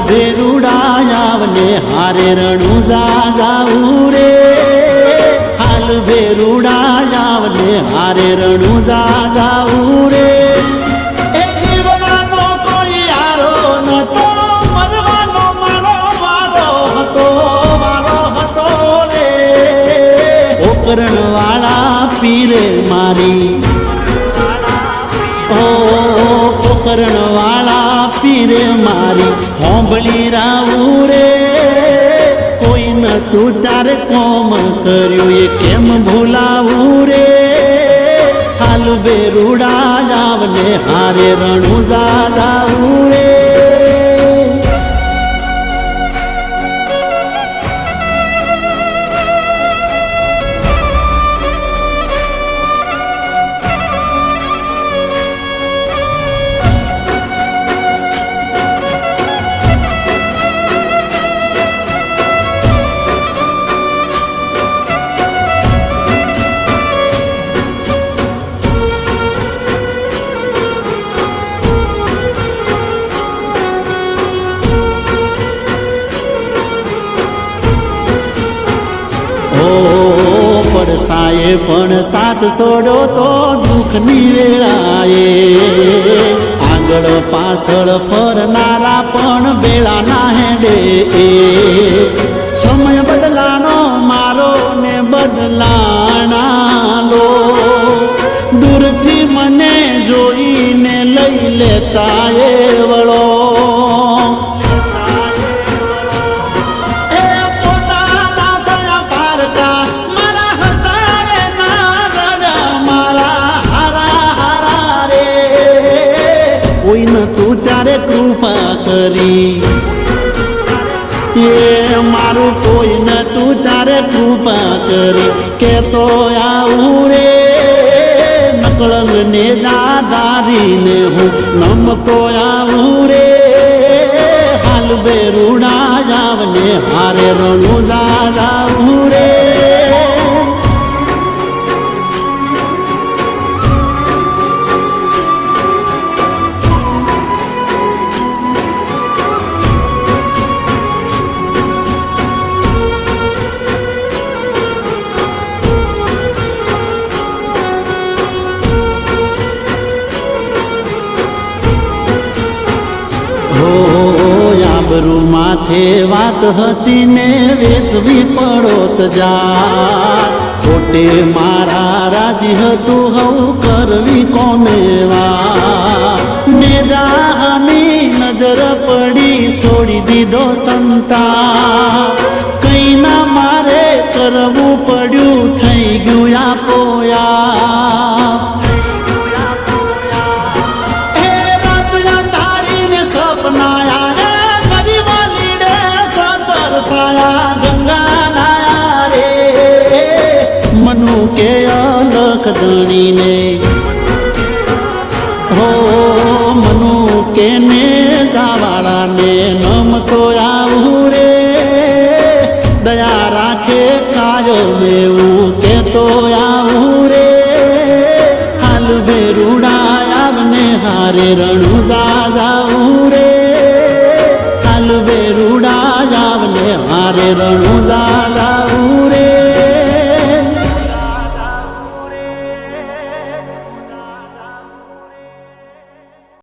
ભેરુડા આવને હારે રણુજા જાવું રે હાલ ભેરુડા આવને હારે રણુજા જાવું રે એ જીવવાનો કોઈ હારો નતો મરવાનો મારો વારો હતો રે ઓકરણ વાળા પીરે મારી પોકરણ વાળા પીરે મારી હોંભળી રાવું રે કોઈ નતું તારે કોમ કર્યું એ કેમ ભૂલાવું રે હાલ ભેરુડા જાવને હારે રણુજા જાવું રે પડસાએ પણ સાથ છોડો તો દુઃખની વેળાએ આગળ પાછળ ફરનારા પણ બેળાના હેડે સમય બદલાનો મારો ને બદલાણા લો દૂરથી મને જોઈને લઈ લેતા એ વળો તું ત્યારે કૃપા કરી એ મારું કોઈ ન તું ત્યારે કૃપા કરી કે તો આવું રે નકળંગ ને દાદારીને હું નમતો આવું રે હાલ ભેરુડા જાવને હારે રણુજા જાવું રે આબરૂ માથે વાત હતી ને વેચવી પડોત જા ખોટે મારા રાજી હતું હવું કરવી કોને વા ને જા હમી નજર પડી છોડી દીધો સંતા કઈ ના મારે કરવું પડ્યું થઈ ગયું આપોયા મનુ કે અલખ ધણીને હો મનુ કે ને ગાવાળાને નમતો આવું રે દયા રાખે કાયમ એવું કે તો આવું રે હાલ ભેરુડા આવને હારે રણુજા જાવું રે હાલ ભેરુડા આવને હારે રણુજા જાવું રે